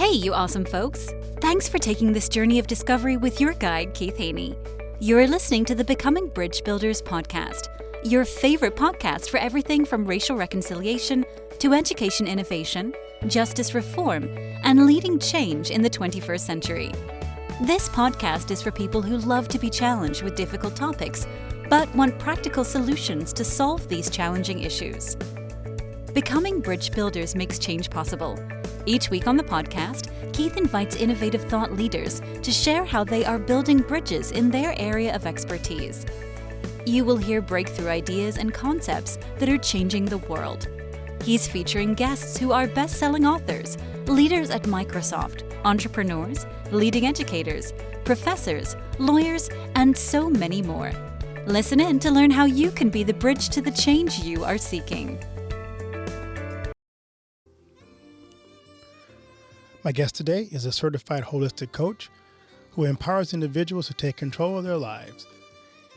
Hey, you awesome folks! Thanks for taking this journey of discovery with your guide, Keith Haney. You're listening to the Becoming Bridge Builders podcast, your favorite podcast for everything from racial reconciliation to education innovation, justice reform, and leading change in the 21st century. This podcast is for people who love to be challenged with difficult topics, but want practical solutions to solve these challenging issues. Becoming Bridge Builders makes change possible. Each week on the podcast, Keith invites innovative thought leaders to share how they are building bridges in their area of expertise. You will hear breakthrough ideas and concepts that are changing the world. He's featuring guests who are best-selling authors, leaders at Microsoft, entrepreneurs, leading educators, professors, lawyers, and so many more. Listen in to learn how you can be the bridge to the change you are seeking. My guest today is a certified holistic coach who empowers individuals to take control of their lives.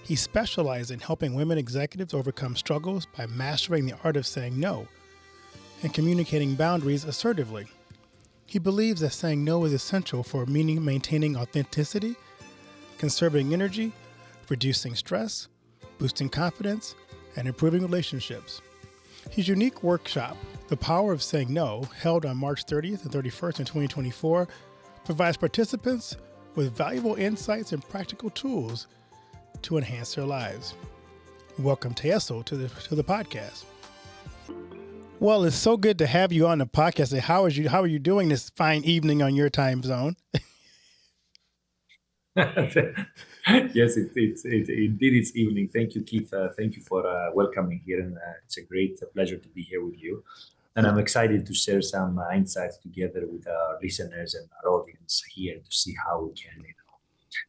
He specializes in helping women executives overcome struggles by mastering the art of saying no and communicating boundaries assertively. He believes that saying no is essential for maintaining authenticity, conserving energy, reducing stress, boosting confidence, and improving relationships. His unique workshop, The Power of Saying No, held on March 30th and 31st in 2024, provides participants with valuable insights and practical tools to enhance their lives. Welcome, Tassos, to the podcast. Well, it's so good to have you on the podcast. How are you doing this fine evening on your time zone? Yes, it's indeed it's evening. Thank you, Keith. Thank you for welcoming here, and it's a great pleasure to be here with you. And I'm excited to share some insights together with our listeners and our audience here to see how we can,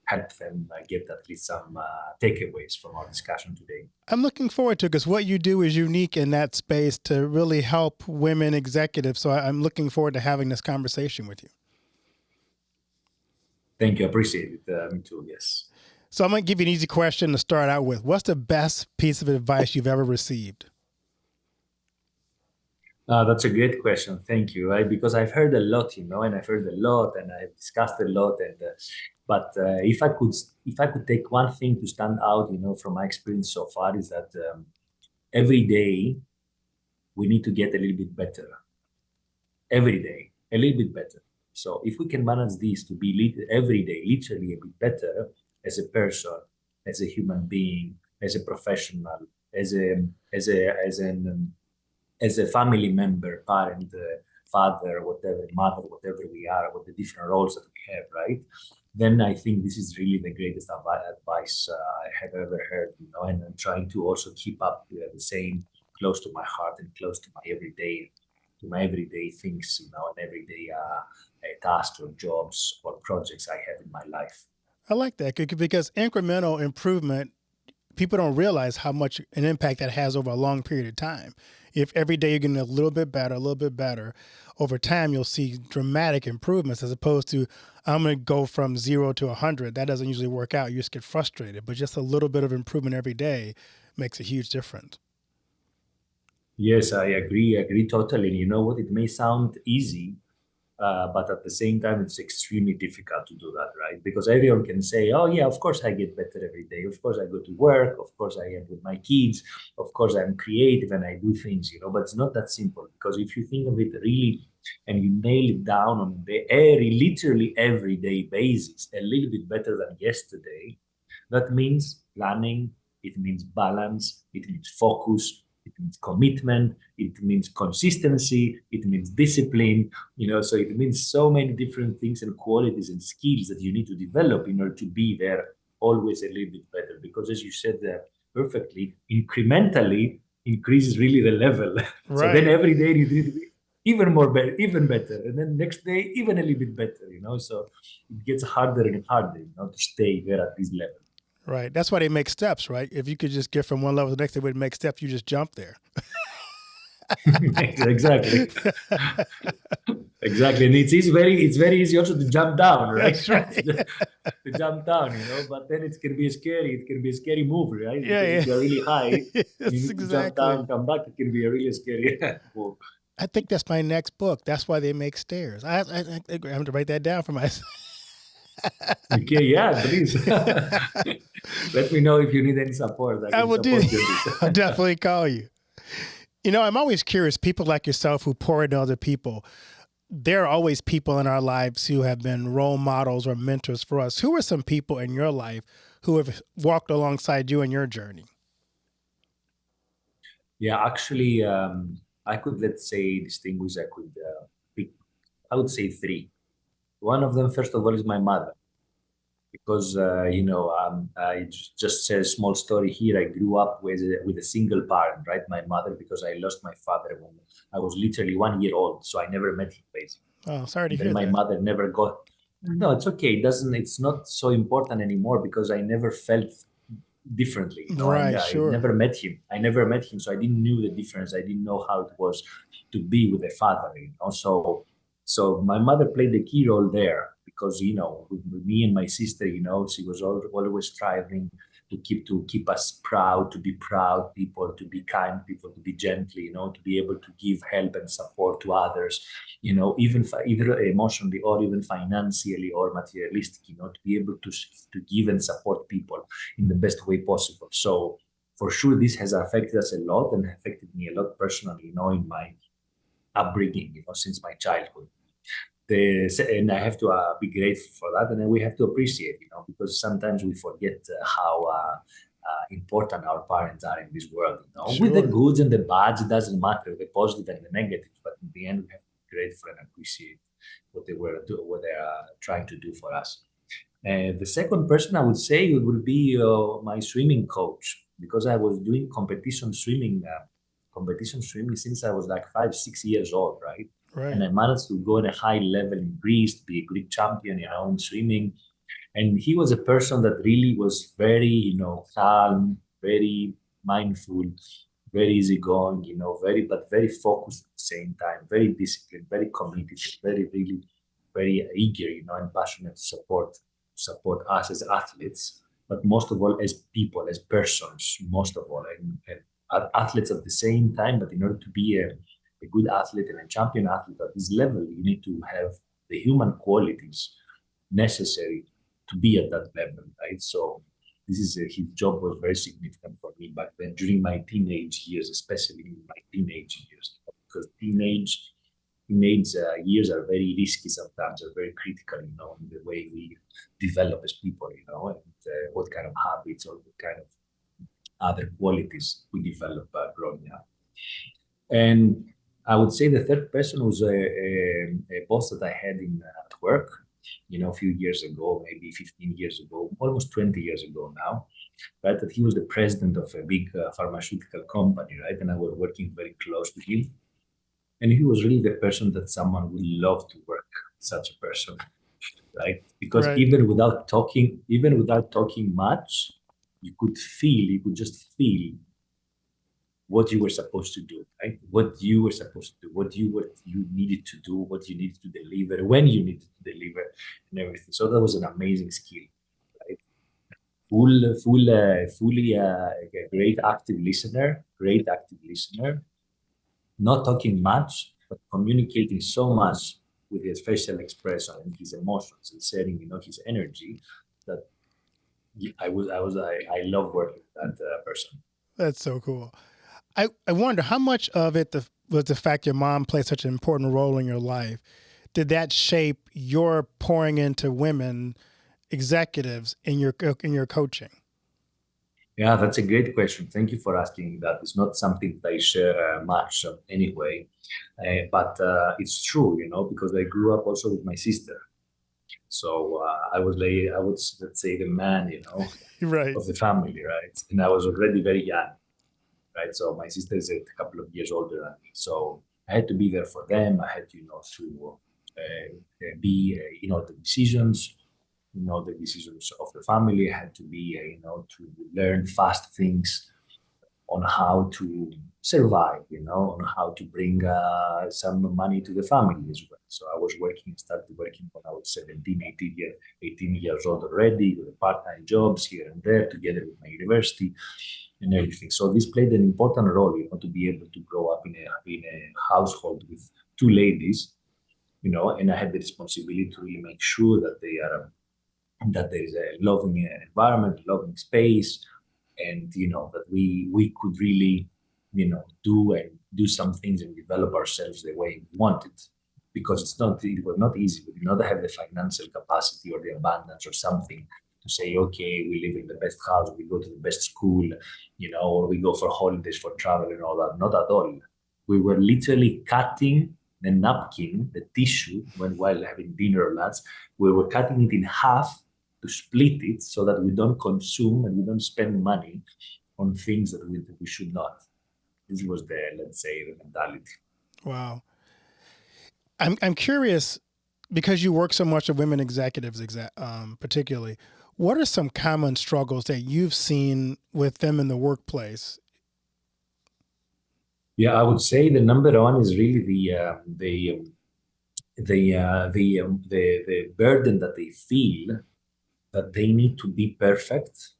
help them get at least some takeaways from our discussion today. I'm looking forward to it because what you do is unique in that space to really help women executives. So I'm looking forward to having this conversation with you. Thank you. I appreciate it. Me too. Yes. So I'm going to give you an easy question to start out with. What's the best piece of advice you've ever received? That's a great question. Thank you. Right? Because I've heard a lot, and I've heard a lot, and I've discussed a lot. And but if I could take one thing to stand out, from my experience so far, is that every day we need to get a little bit better. Every day, a little bit better. So if we can manage this to be every day, literally a bit better as a person, as a human being, as a professional, as a family member, parent, father, whatever, mother, whatever we are, what the different roles that we have, right? Then I think this is really the greatest advice I have ever heard, and I'm trying to also keep up the same close to my heart and close to my everyday things, and everyday tasks or jobs or projects I have in my life. I like that because incremental improvement, people don't realize how much an impact that has over a long period of time. If every day you're getting a little bit better, over time you'll see dramatic improvements as opposed to, I'm going to go from 0 to 100. That doesn't usually work out. You just get frustrated, but just a little bit of improvement every day makes a huge difference. Yes, I agree totally. And you know what? It may sound easy, but at the same time, it's extremely difficult to do that, right? Because everyone can say, oh, yeah, of course I get better every day. Of course I go to work. Of course I am with my kids. Of course I'm creative and I do things, but it's not that simple. Because if you think of it really and you nail it down on literally everyday basis, a little bit better than yesterday, that means planning, it means balance, it means focus, it means commitment, it means consistency, it means discipline, so it means so many different things and qualities and skills that you need to develop in order to be there always a little bit better. Because as you said perfectly, incrementally increases really the level. Right. So then every day you need to be even better. And then next day, even a little bit better, so it gets harder and harder, to stay there at this level. Right. That's why they make steps, right? If you could just get from one level to the next, they would make steps. You just jump there. Exactly. Exactly. And it's very easy also to jump down, right? That's right. To jump down, but then it can be a scary move, right? Yeah. If you're really high, Yes, you need to jump exactly. down, come back, it can be a really scary move. I think that's my next book. That's why they make stairs. I have to write that down for myself. Okay, yeah, please. Let me know if you need any support. I I can will do. support you in this. I'll definitely call you. I'm always curious. People like yourself who pour into other people. There are always people in our lives who have been role models or mentors for us. Who are some people in your life who have walked alongside you in your journey? Yeah, actually, I could, let's say, distinguish. I could pick, I would say three. One of them, first of all, is my mother. Because I just say a small story here. I grew up with a single parent, right? My mother, because I lost my father when I was literally 1 year old, so I never met him basically. Oh, sorry to And then hear my that. mother never got. No, it's okay. It doesn't. It's not so important anymore because I never felt differently, and Right, I sure. never met him. I never met him, so I didn't know the difference. I didn't know how it was to be with a father. So my mother played the key role there because with me and my sister, she was always striving to keep us proud, to be proud people, to be kind people, to be gentle, to be able to give help and support to others, even either emotionally or even financially or materialistic, to be able to give and support people in the best way possible. So for sure, this has affected us a lot and affected me a lot personally, in my upbringing, since my childhood. And I have to be grateful for that, and then we have to appreciate, because sometimes we forget how important our parents are in this world. With the Sure. goods and the bads, it doesn't matter, the positive and the negative, but in the end, we have to be grateful and appreciate what they are trying to do for us. The second person I would say it would be my swimming coach because I was doing competition swimming since I was like 5, 6 years old, right? And Right. I managed to go at a high level in Greece, to be a Greek champion, in swimming. And he was a person that really was very, calm, very mindful, very easygoing, very focused at the same time, very disciplined, very committed, very, really, very eager, and passionate to support us as athletes, but most of all as people, as persons, most of all, and athletes at the same time. But in order to be a good athlete and a champion athlete at this level, you need to have the human qualities necessary to be at that level, right? So this is his job was very significant for me back then during my teenage years, especially in my teenage years, because teenage years are very risky sometimes, are very critical, in the way we develop as people, and what kind of habits or what kind of other qualities we develop growing up. And I would say the third person was a boss that I had at work, a few years ago, maybe 15 years ago, almost 20 years ago now, right? That he was the president of a big pharmaceutical company, right? And I was working very close to him. And he was really the person that someone would love to work with, such a person, right? Because Right. even without talking much, you could just feel what you were supposed to do, right? What you were supposed to do, you needed to do, what you needed to deliver, when you needed to deliver, and everything. So that was an amazing skill, right? Fully a great active listener, not talking much, but communicating so much with his facial expression and his emotions and sharing, his energy that I love working with that person. That's so cool. I wonder how much of it was the fact your mom played such an important role in your life. Did that shape your pouring into women executives in your coaching? Yeah, that's a great question. Thank you for asking that. It's not something that I share much anyway, but it's true, because I grew up also with my sister. So I was, let's say, the man, Right. of the family, right? And I was already very young, right? So my sister is a couple of years older than me. So I had to be there for them. I had to, to be in all the decisions of the family. I had to be, to learn fast things, on how to survive, on how to bring some money to the family as well. So I was started working when I was 17, 18 years old already, with part-time jobs here and there, together with my university and everything. So this played an important role, to be able to grow up in a household with two ladies, and I had the responsibility to really make sure that there is a loving environment, loving space, and that we could really do some things and develop ourselves the way we wanted, because it was not easy. We did not have the financial capacity or the abundance or something to say, okay, we live in the best house, we go to the best school, or we go for holidays, for travel and all that. Not at all. We were literally cutting the napkin, the tissue, while having dinner or lunch. We were cutting it in half to split it so that we don't consume and we don't spend money on things that we should not. This was let's say, the mentality. Wow. I'm curious, because you work so much with women executives, particularly, what are some common struggles that you've seen with them in the workplace? Yeah, I would say the number one is really the burden that they feel that they need to be perfect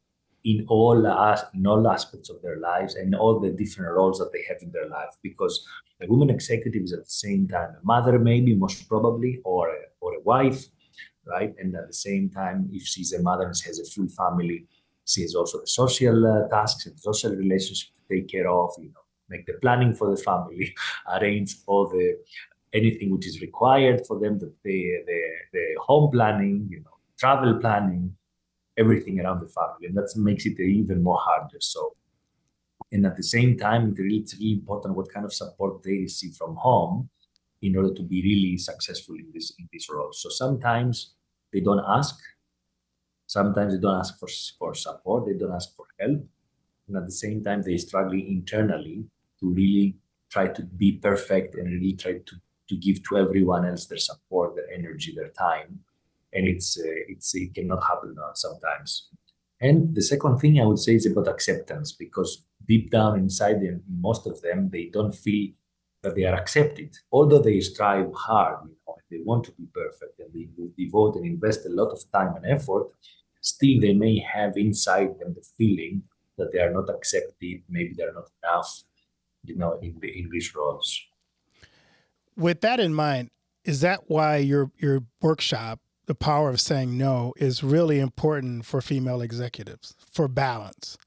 in all aspects of their lives and all the different roles that they have in their life. Because a woman executive is at the same time a mother, maybe most probably, or a wife, right? And at the same time, if she's a mother and she has a full family, she has also the social tasks and social relationships to take care of. Make the planning for the family, arrange all the anything which is required for them, the home planning, travel planning, everything around the family, and that makes it even more harder. So, and at the same time, it's really important what kind of support they receive from home in order to be really successful in this role. So sometimes they don't ask. Sometimes they don't ask for support. They don't ask for help, and at the same time, they struggle internally to really try to be perfect and really try to give to everyone else their support, their energy, their time, and it cannot happen sometimes. And the second thing I would say is about acceptance, because deep down inside them, most of them, they don't feel that they are accepted, although they strive hard. They want to be perfect and they devote and invest a lot of time and effort. Still, they may have inside them the feeling that they are not accepted, maybe they're not enough, in these roles. With that in mind, is that why your workshop, The Power of Saying No, is really important for female executives for balance?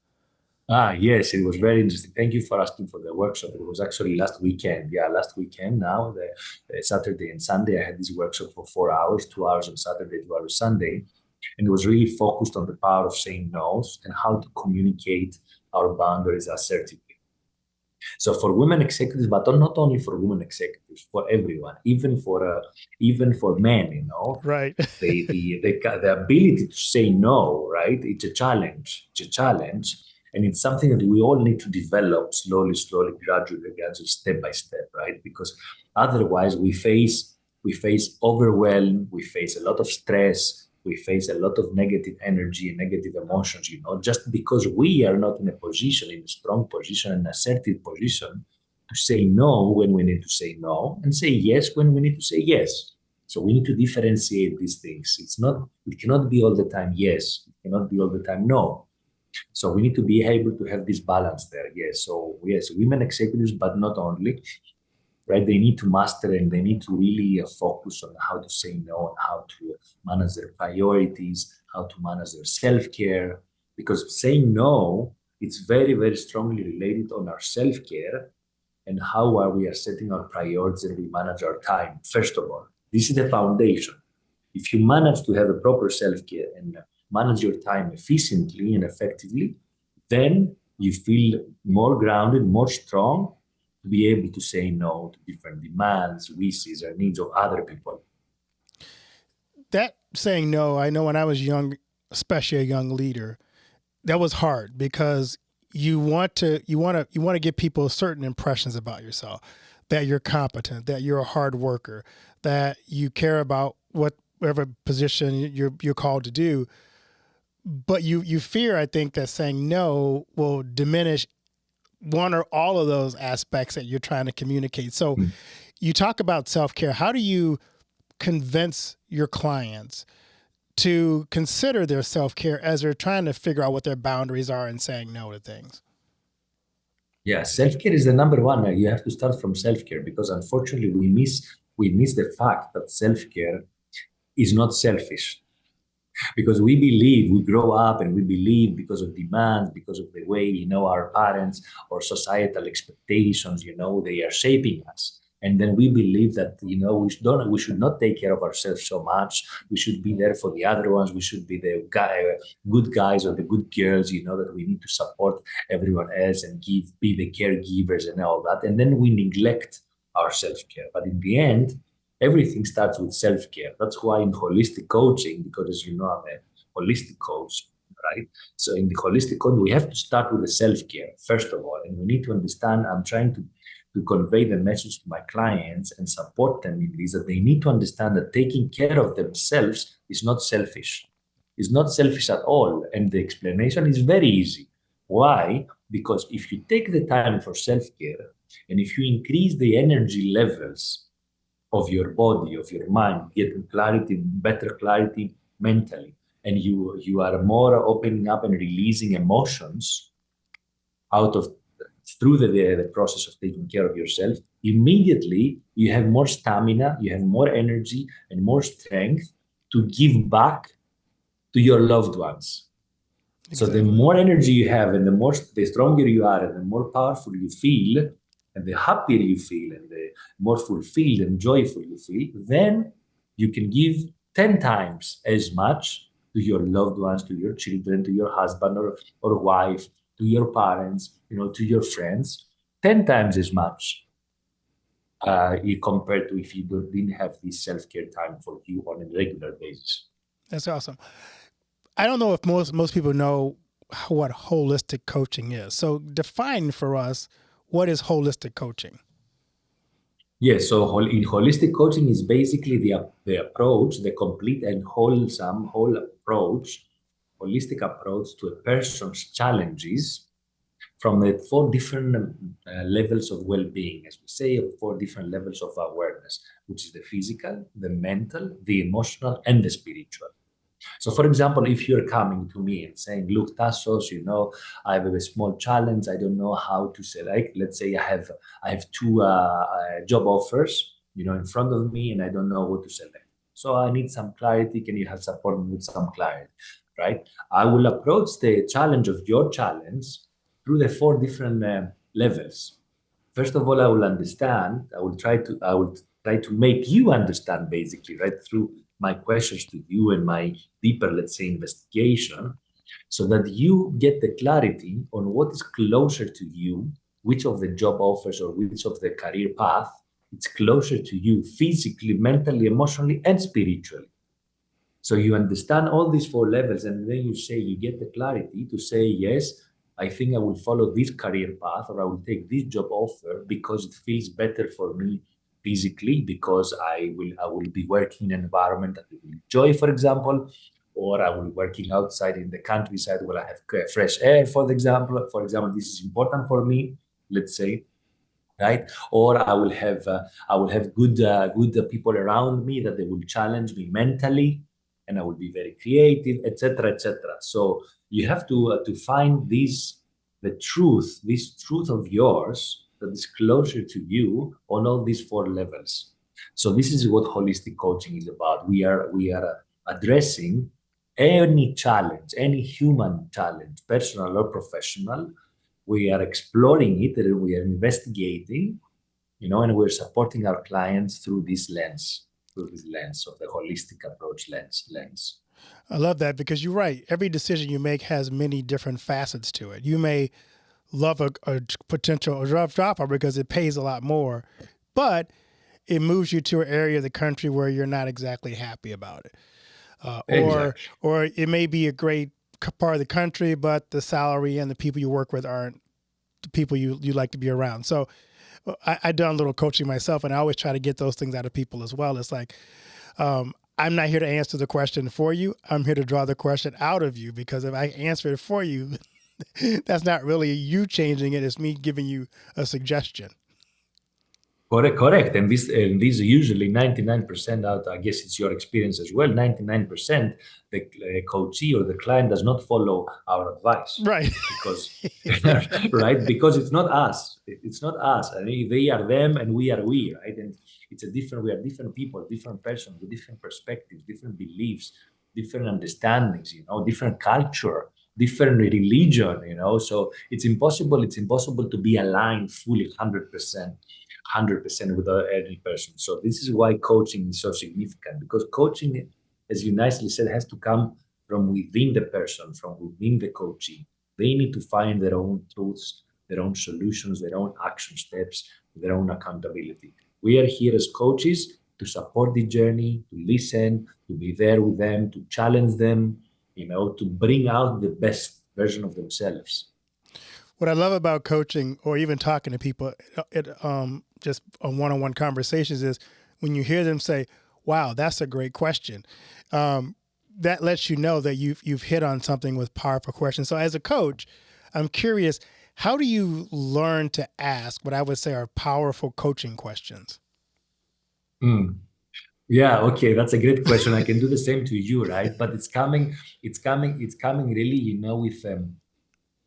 Yes, it was very interesting. Thank you for asking for the workshop. It was actually last weekend. Yeah, last weekend. Now, the Saturday and Sunday, I had this workshop for 4 hours, 2 hours on Saturday, 2 hours Sunday. And it was really focused on the power of saying no and how to communicate our boundaries assertively. So for women executives, but not only for women executives, for everyone, even for men, Right. the ability to say no, right? It's a challenge. It's a challenge, and it's something that we all need to develop slowly, gradually, step by step, right? Because otherwise, we face overwhelm, we face a lot of stress, we face a lot of negative energy and negative emotions, just because we are not in a strong position, an assertive position to say no when we need to say no and say yes when we need to say yes. So we need to differentiate these things. It cannot be all the time yes, it cannot be all the time no. So we need to be able to have this balance there. Yes. So yes, women executives, but not only, right? They need to master and they need to really focus on how to say no and how to manage their priorities, how to manage their self-care. Because saying no, it's very, very strongly related on our self-care and how we are setting our priorities and we manage our time. First of all, this is the foundation. If you manage to have a proper self-care and manage your time efficiently and effectively, then you feel more grounded, more strong to be able to say no to different demands, wishes, or needs of other people. That saying no, I know when I was young, especially a young leader, that was hard because you want to give people certain impressions about yourself, that you're competent, that you're a hard worker, that you care about whatever position you're called to do. But you fear, I think, that saying no will diminish one or all of those aspects that you're trying to communicate. So Mm. you talk about self-care. How do you convince your clients to consider their self-care as they're trying to figure out what their boundaries are and saying no to things? Yeah, self-care is the number one. You have to start from self-care because unfortunately we miss the fact that self-care is not selfish. Because we grow up and we believe because of demands, because of the way, our parents or societal expectations, they are shaping us. And then we believe that, we should not take care of ourselves so much. We should be there for the other ones. We should be the good guys or the good girls, that we need to support everyone else and be the caregivers and all that. And then we neglect our self-care. But in the end, everything starts with self-care. That's why in holistic coaching, because as you know, I'm a holistic coach, right? So in the holistic coaching, we have to start with the self-care, first of all. And we need to understand, I'm trying to convey the message to my clients and support them in this, that they need to understand that taking care of themselves is not selfish. It's not selfish at all. And the explanation is very easy. Why? Because if you take the time for self-care and if you increase the energy levels of your body, of your mind, getting clarity, better clarity mentally, and you are more opening up and releasing emotions out of through the process of taking care of yourself, immediately you have more stamina, you have more energy and more strength to give back to your loved ones. So the Exactly. more energy you have and the stronger you are and the more powerful you feel and the happier you feel and the more fulfilled and joyful you feel, then you can give 10 times as much to your loved ones, to your children, to your husband or wife, to your parents, to your friends, 10 times as much compared to if you didn't have this self-care time for you on a regular basis. That's awesome. I don't know if most people know what holistic coaching is. So define for us, what is holistic coaching? Yes, so in holistic coaching is basically the approach, the complete and whole approach, holistic approach to a person's challenges from the four different levels of well-being, as we say, of four different levels of awareness, which is the physical, the mental, the emotional, and the spiritual. So, for example, if you're coming to me and saying, "Look, Tassos, I have a small challenge. I don't know how to select. Let's say I have two job offers, in front of me, and I don't know what to select. So I need some clarity. Can you help support me with some clarity, right?" I will approach the challenge of your challenge through the four different levels. First of all, I will try to make you understand basically, right, through my questions to you and my deeper, let's say, investigation, so that you get the clarity on what is closer to you, which of the job offers or which of the career path it's closer to you physically, mentally, emotionally, and spiritually. So you understand all these four levels, and then you get the clarity to say, yes, I think I will follow this career path or I will take this job offer because it feels better for me physically, because I will be working in an environment that I will enjoy, for example, or I will be working outside in the countryside where I have fresh air, for example. For example, this is important for me, let's say, right? Or I will have good people around me that they will challenge me mentally, and I will be very creative, etc., etc. So you have to find this truth of yours that is closer to you on all these four levels. So this is what holistic coaching is about. We are addressing any challenge, any human challenge, personal or professional. We are exploring it and we are investigating, and we're supporting our clients through this lens of the holistic approach lens. I love that because you're right. Every decision you make has many different facets to it. You may love a potential job offer because it pays a lot more, but it moves you to an area of the country where you're not exactly happy about it. Or Exactly. or it may be a great part of the country, but the salary and the people you work with aren't the people you like to be around. So I done a little coaching myself, and I always try to get those things out of people as well. It's like, I'm not here to answer the question for you. I'm here to draw the question out of you, because if I answer it for you, That's not really you changing it. It's me giving you a suggestion. Correct. And this usually 99% out, I guess it's your experience as well, 99%, the coachee or the client does not follow our advice Right. because, right? Because it's not us. It's not us. I mean, they are them and we are we, right? And we are different people, different persons with different perspectives, different beliefs, different understandings, different culture, different religion, so it's impossible to be aligned fully 100% with any person. So this is why coaching is so significant, because coaching, as you nicely said, has to come from within the person, from within the coachee. They need to find their own truths, their own solutions, their own action steps, their own accountability. We are here as coaches to support the journey, to listen, to be there with them, to challenge them, to bring out the best version of themselves. What I love about coaching or even talking to people, just on one-on-one conversations, is when you hear them say, "Wow, that's a great question." That lets you know that you've hit on something with powerful questions. So as a coach, I'm curious, how do you learn to ask what I would say are powerful coaching questions? Mm. Yeah, okay, that's a great question. I can do the same to you, right? But it's coming really, with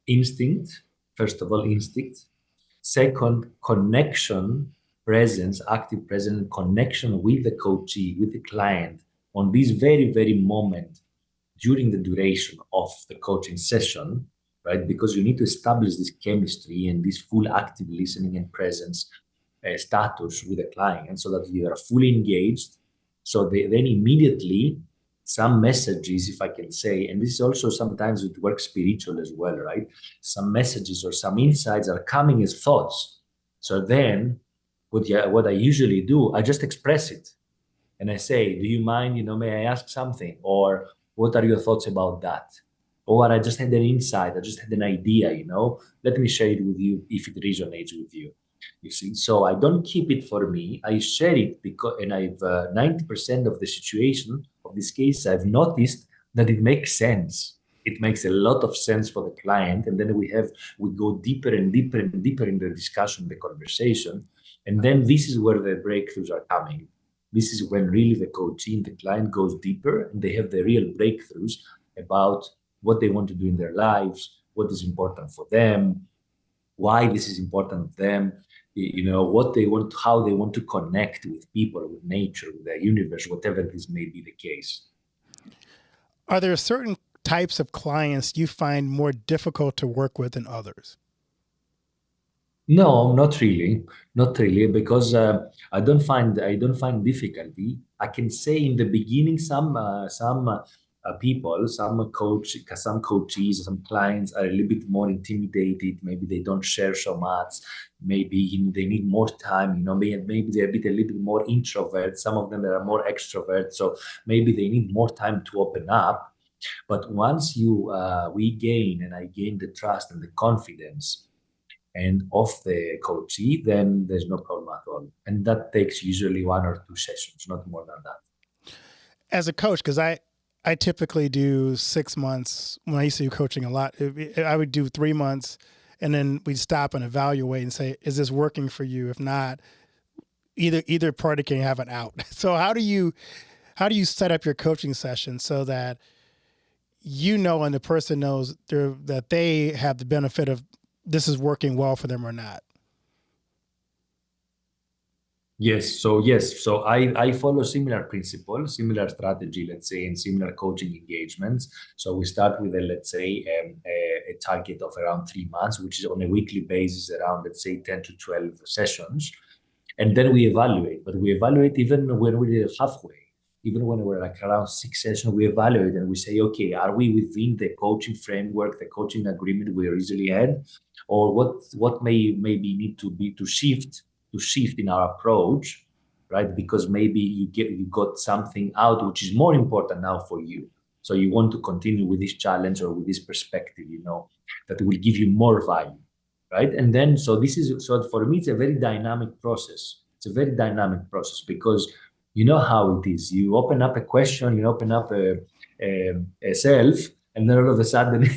instinct. First of all, instinct. Second, connection, presence, active presence, connection with the coachee, with the client on this very, very moment during the duration of the coaching session, right? Because you need to establish this chemistry and this full active listening and presence status with the client so that you are fully engaged. So then immediately some messages, if I can say, and this is also sometimes it works spiritual as well, right? Some messages or some insights are coming as thoughts. So then what I usually do, I just express it and I say, do you mind, may I ask something? Or what are your thoughts about that? Or I just had an insight, I just had an idea, let me share it with you if it resonates with you. You see, so I don't keep it for me. I share it because, and I've 90% of the situation of this case, I've noticed that it makes sense. It makes a lot of sense for the client, and then we go deeper and deeper and deeper in the discussion, the conversation, and then this is where the breakthroughs are coming. This is when really the coachee and the client goes deeper and they have the real breakthroughs about what they want to do in their lives, what is important for them, why this is important to them, what they want, how they want to connect with people, with nature, with the universe, whatever this may be the case. Are there certain types of clients you find more difficult to work with than others? No, not really, because I don't find difficulty. I can say in the beginning, some people, some coaches, some clients are a little bit more intimidated. Maybe they don't share so much. Maybe they need more time. Maybe they're a little bit more introvert. Some of them are more extrovert, so maybe they need more time to open up. But once we gain and I gain the trust and the confidence and of the coachee, then there's no problem at all. And that takes usually 1 or 2 sessions, not more than that. As a coach, because I typically do 6 months. When I used to do coaching a lot, I would do 3 months, and then we'd stop and evaluate and say, "Is this working for you? If not, either party can have an out." So how do you set up your coaching session so that and the person knows that they have the benefit of this is working well for them or not? Yes. So I follow similar principles, similar strategy, let's say, and similar coaching engagements. So we start with let's say, a target of around 3 months, which is on a weekly basis, around, let's say, 10 to 12 sessions. And then we evaluate, but we evaluate even when we're halfway, even when we're like around 6 sessions, we evaluate and we say, okay, are we within the coaching framework, the coaching agreement we originally had, or what maybe need to shift in our approach, right? Because maybe you got something out which is more important now for you. So you want to continue with this challenge or with this perspective, that will give you more value, right? And then so for me, it's a very dynamic process. It's a very dynamic process because you know how it is. You open up a question, you open up a self, And then all of a sudden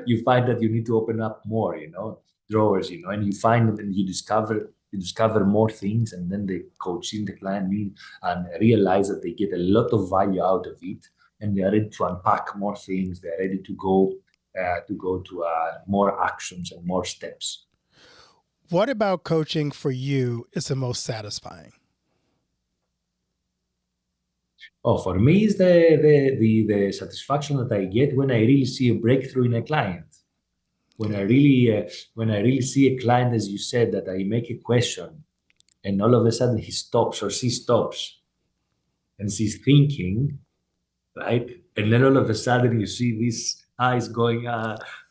you find that you need to open up more, drawers, and you find and you discover more things, and then the coaching the client need and realize that they get a lot of value out of it, and they are ready to unpack more things. They're ready to go to more actions and more steps. What about coaching for you is the most satisfying? Oh, for me, is the satisfaction that I get when I really see a breakthrough in a client. When I Yeah. really see a client, as you said, that I make a question, and all of a sudden he stops or she stops and she's thinking, right? And then all of a sudden you see these eyes going,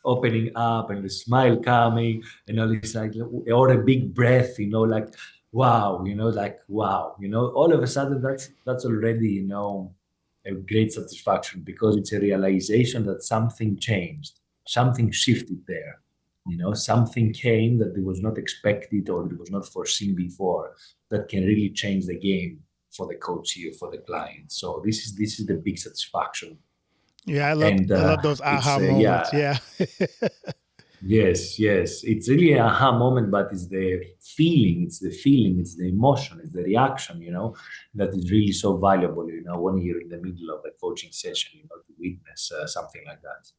opening up, and the smile coming, and all this like, or a big breath, like wow, like wow, all of a sudden that's already, a great satisfaction, because it's a realization that something changed, something shifted there. Something came that it was not expected or it was not foreseen before, that can really change the game for the coachee or for the client. So this is the big satisfaction, Yeah, and I love those it's aha moments. yeah, Yeah. yes, it's really an aha moment, but it's the emotion, it's the reaction, that is really so valuable, when you're in the middle of a coaching session, to witness something like that.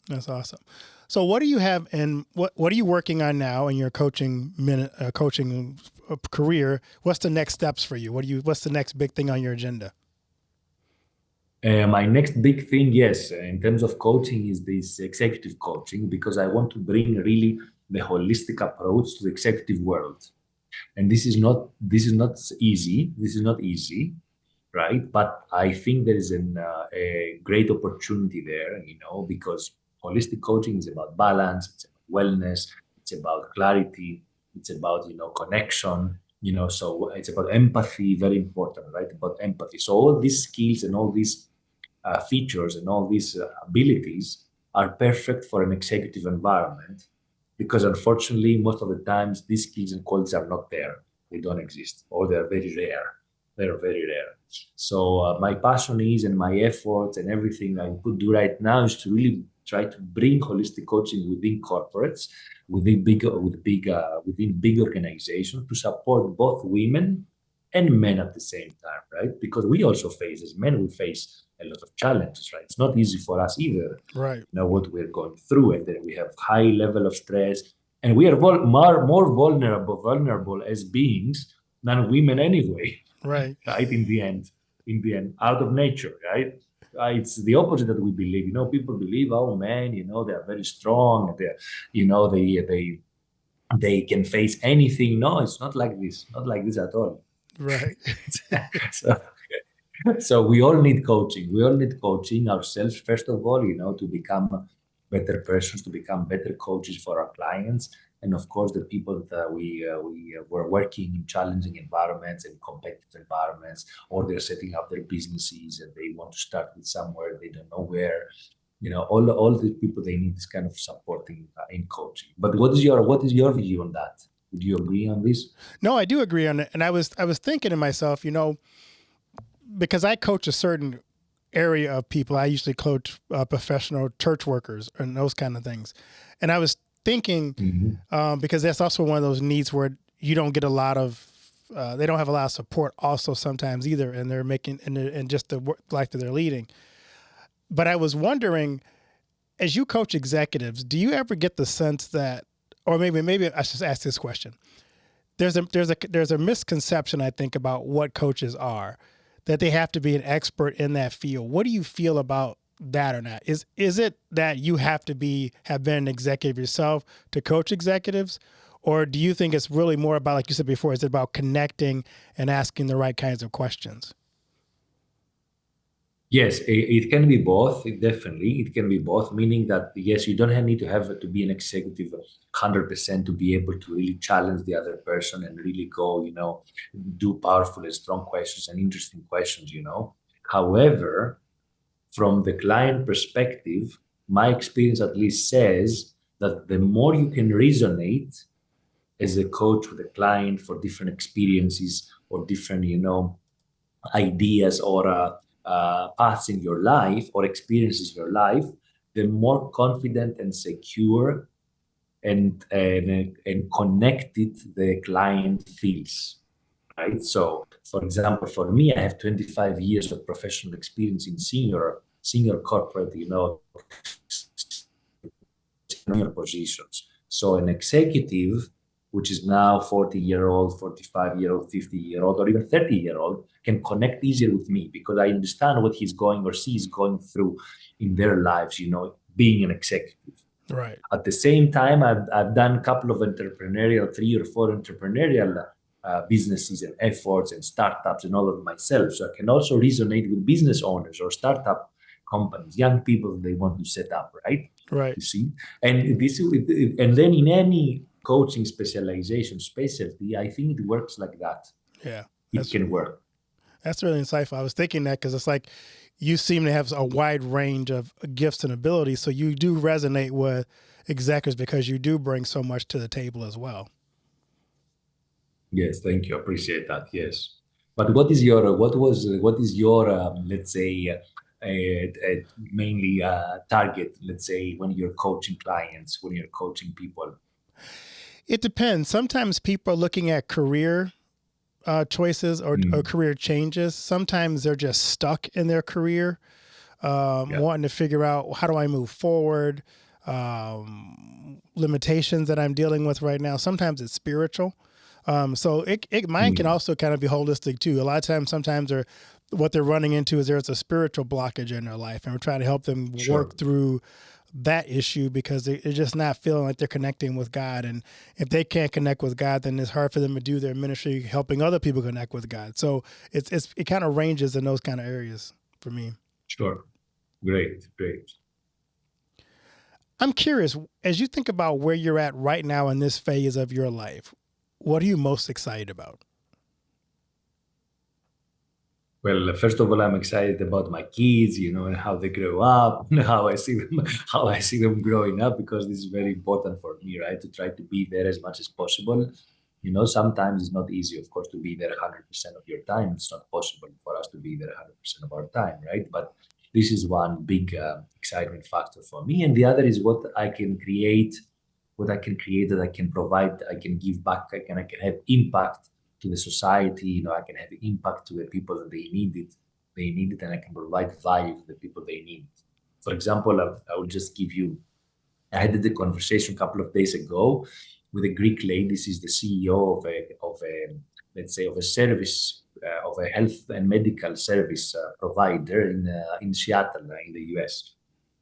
That's awesome. So what do you have and what are you working on now in your coaching career? What's the next steps for you? What's the next big thing on your agenda? My next big thing, yes, in terms of coaching, is this executive coaching, because I want to bring really the holistic approach to the executive world. And this is not easy. This is not easy, right? But I think there is a great opportunity there, because holistic coaching is about balance, it's about wellness, it's about clarity, it's about, connection, so it's about empathy, very important, right? About empathy. So all these skills and all these features and all these abilities are perfect for an executive environment, because unfortunately, most of the times, these skills and qualities are not there. They don't exist, or they're very rare. They're very rare. So my passion is, and my efforts and everything I could do right now, is to really try to bring holistic coaching within corporates, within big organizations, to support both women and men at the same time, right? Because we also face, as men, we face a lot of challenges, right? It's not easy for us either, Right. what we're going through, and then we have high level of stress, and we are more vulnerable as beings than women anyway. Right. Right, in the end, out of nature, right? It's the opposite that we believe. People believe, oh man, they are very strong, they can face anything. No, it's not like this, not like this at all. Right. So so we all need coaching. We all need coaching ourselves, first of all, to become better persons, to become better coaches for our clients. And of course, the people that we were working in challenging environments and competitive environments, or they're setting up their businesses and they want to start with somewhere, they don't know where. All the people, they need this kind of supporting in coaching. But what is your view on that? Would you agree on this? No, I do agree on it. And I was thinking to myself, because I coach a certain area of people. I usually coach professional church workers and those kind of things. And I was thinking, Mhm. because that's also one of those needs where you don't get a lot of, they don't have a lot of support also sometimes either. And they're making, and just the work life that they're leading. But I was wondering, as you coach executives, do you ever get the sense that, or maybe I should ask this question. There's a misconception, I think, about what coaches are, that they have to be an expert in that field. What do you feel about that or not? Is it that you have to have been an executive yourself to coach executives? Or do you think it's really more about, like you said before, is it about connecting and asking the right kinds of questions? Yes, it can be both. Definitely, it can be both. Meaning that yes, you don't need to have to be an executive 100% to be able to really challenge the other person and really go, do powerful and strong questions and interesting questions. However, from the client perspective, my experience at least says that the more you can resonate as a coach with a client for different experiences or different, ideas or paths in your life or experiences in your life, the more confident and secure and connected the client feels, right? So, for example, for me, I have 25 years of professional experience in senior corporate, senior positions. So an executive, which is now 40-year-old, 45-year-old, 50-year-old, or even 30-year-old, can connect easier with me because I understand what he's going or she's going through in their lives, being an executive. Right. At the same time, I've done a couple of entrepreneurial, 3 or 4 entrepreneurial businesses and efforts and startups and all of myself. So I can also resonate with business owners or startup companies, young people they want to set up, right? Right. You see, and then in any coaching specialization specialty, I think it works like that. Yeah. It can work. That's really insightful. I was thinking that because it's like you seem to have a wide range of gifts and abilities. So you do resonate with executives because you do bring so much to the table as well. Yes, thank you. Appreciate that. Yes. But what is your let's say mainly target, let's say, when you're coaching clients, when you're coaching people? It depends. Sometimes people are looking at career choices or career changes. Sometimes they're just stuck in their career, wanting to figure out how do I move forward, limitations that I'm dealing with right now. Sometimes it's spiritual. So mine can also kind of be holistic too. A lot of times, what they're running into is there's a spiritual blockage in their life, and we're trying to help them work through that issue because they're just not feeling like they're connecting with God. And if they can't connect with God, then it's hard for them to do their ministry, helping other people connect with God. So it kind of ranges in those kind of areas for me. Sure. Great. I'm curious, as you think about where you're at right now in this phase of your life, what are you most excited about? Well, first of all, I'm excited about my kids, and how they grow up, and how I see them growing up, because this is very important for me, right? To try to be there as much as possible. Sometimes it's not easy, of course, to be there 100% of your time. It's not possible for us to be there 100% of our time, right? But this is one big excitement factor for me. And the other is what I can create, that I can provide, I can give back, I can have impact to the society. I can have impact to the people that they need it, and I can provide value to the people they need it. For example, I will just give you. I had the conversation a couple of days ago with a Greek lady. She's the CEO of a let's say of a service of a health and medical service provider in Seattle, in the US.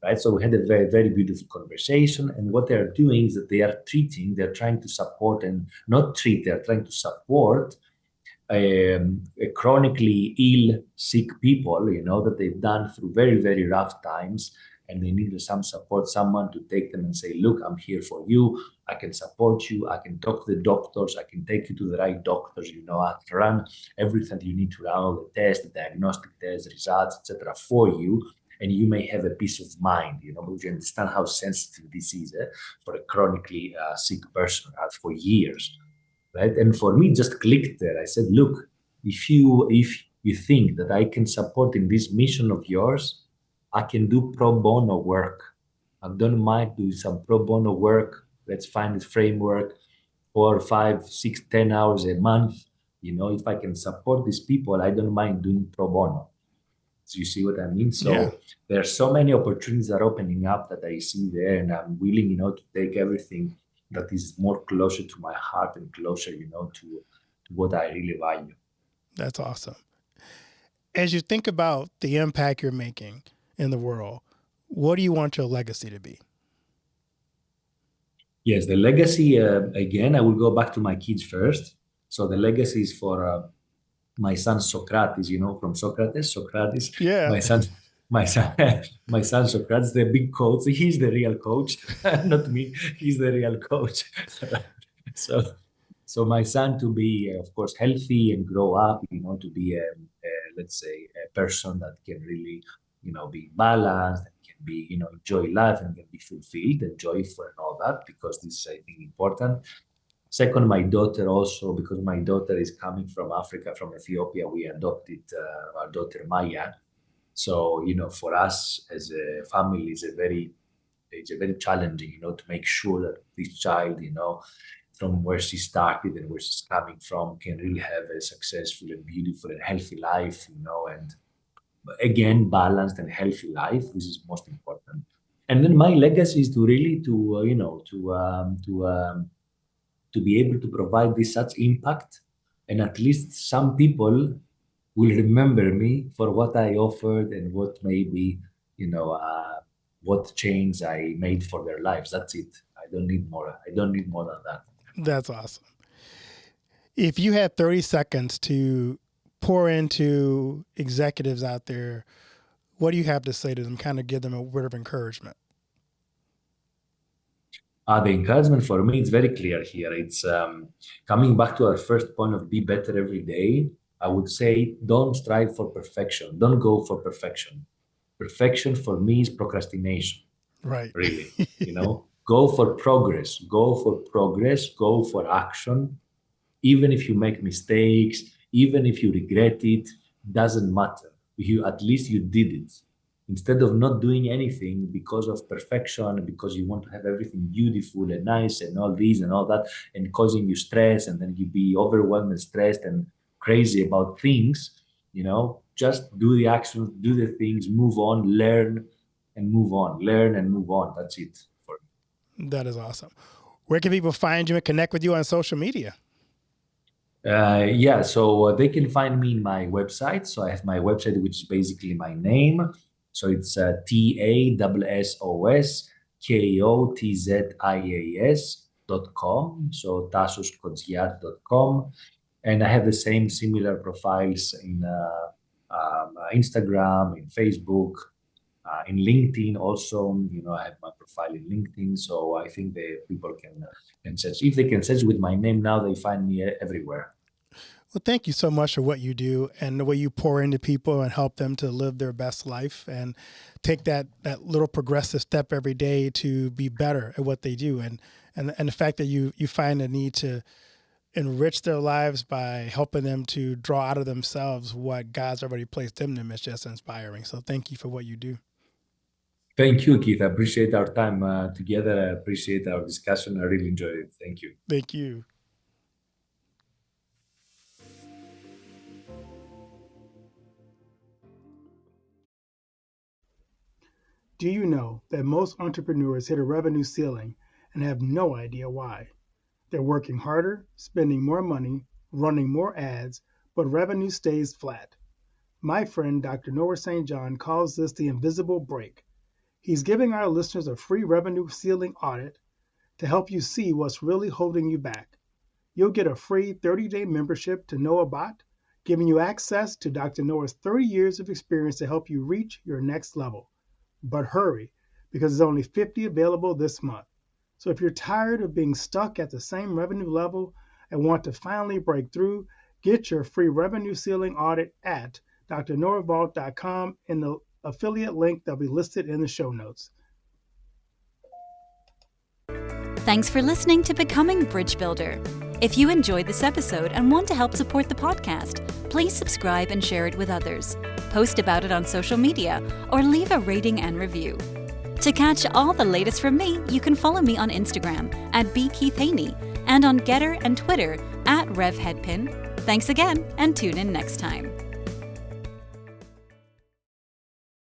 Right. So we had a very, very beautiful conversation. And what they're doing is that they're trying to support and not treat, they're trying to support chronically ill, sick people, that they've done through very, very rough times, and they need some support, someone to take them and say, look, I'm here for you. I can support you. I can talk to the doctors. I can take you to the right doctors. I can run everything that you need to run, all the tests, the diagnostic tests, results, etc., for you. And you may have a peace of mind, because you understand how sensitive this is for a chronically sick person for years, right? And for me, it just clicked there. I said, look, if you think that I can support in this mission of yours, I can do pro bono work. I don't mind doing some pro bono work. Let's find a framework, 4, 5, 6, 10 hours a month. If I can support these people, I don't mind doing pro bono. So you see what I mean? So there are so many opportunities that are opening up that I see there, and I'm willing, to take everything that is more closer to my heart and closer, to what I really value. That's awesome. As you think about the impact you're making in the world, what do you want your legacy to be? Yes, the legacy, again, I will go back to my kids first. So the legacy is for my son Socrates, from Socrates, Yeah. my son, my son, my son Socrates, the big coach. He's the real coach, not me. He's the real coach. so, so my son to be, of course, healthy and grow up, to be let's say, a person that can really, be balanced, and can be, enjoy life and can be fulfilled and joyful and all that, because this is, I think, important. Second, my daughter also, because my daughter is coming from Africa, from Ethiopia. We adopted our daughter Maya. So, for us as a family, is a very stage, very challenging, to make sure that this child, from where she started and where she's coming from, can really have a successful and beautiful and healthy life, and again, balanced and healthy life. This is most important. And then my legacy is to really to be able to provide this such impact, and at least some people will remember me for what I offered and what maybe what change I made for their lives. That's it. I don't need more. I don't need more than that. That's awesome. If you had 30 seconds to pour into executives out there, what do you have to say to them? Kind of give them a word of encouragement. The encouragement for me is very clear here. It's coming back to our first point of be better every day. I would say don't strive for perfection. Don't go for perfection. Perfection for me is procrastination. Right. Really, go for progress. Go for progress. Go for action. Even if you make mistakes, even if you regret it, doesn't matter. At least you did it. Instead of not doing anything because of perfection, because you want to have everything beautiful and nice and all this and all that, and causing you stress, and then you be overwhelmed and stressed and crazy about things, just do the actions, do the things, move on, learn and move on, learn and move on. That's it for me. That is awesome. Where can people find you and connect with you on social media? So they can find me in my website. So I have my website, which is basically my name. So it's TASSOSKOTZIAS.com. So TassosKotzias.com. And I have the similar profiles in Instagram, in Facebook, in LinkedIn also. I have my profile in LinkedIn. So I think the people can search. If they can search with my name now, they find me everywhere. Well, thank you so much for what you do and the way you pour into people and help them to live their best life and take that little progressive step every day to be better at what they do. And the fact that you find a need to enrich their lives by helping them to draw out of themselves what God's already placed in them is just inspiring. So thank you for what you do. Thank you, Keith. I appreciate our time together. I appreciate our discussion. I really enjoyed it. Thank you. Thank you. Do you know that most entrepreneurs hit a revenue ceiling and have no idea why? They're working harder, spending more money, running more ads, but revenue stays flat. My friend, Dr. Noah St. John, calls this the invisible break. He's giving our listeners a free revenue ceiling audit to help you see what's really holding you back. You'll get a free 30-day membership to NoahBot, giving you access to Dr. Noah's 30 years of experience to help you reach your next level. But hurry, because there's only 50 available this month. So if you're tired of being stuck at the same revenue level and want to finally break through, get your free revenue ceiling audit at drnoahvault.com in the affiliate link that'll be listed in the show notes. Thanks for listening to Becoming Bridge Builder. If you enjoyed this episode and want to help support the podcast, please subscribe and share it with others, post about it on social media, or leave a rating and review. To catch all the latest from me, you can follow me on Instagram at @bkeithhaney and on Getter and Twitter @RevHeadpin. Thanks again, and tune in next time.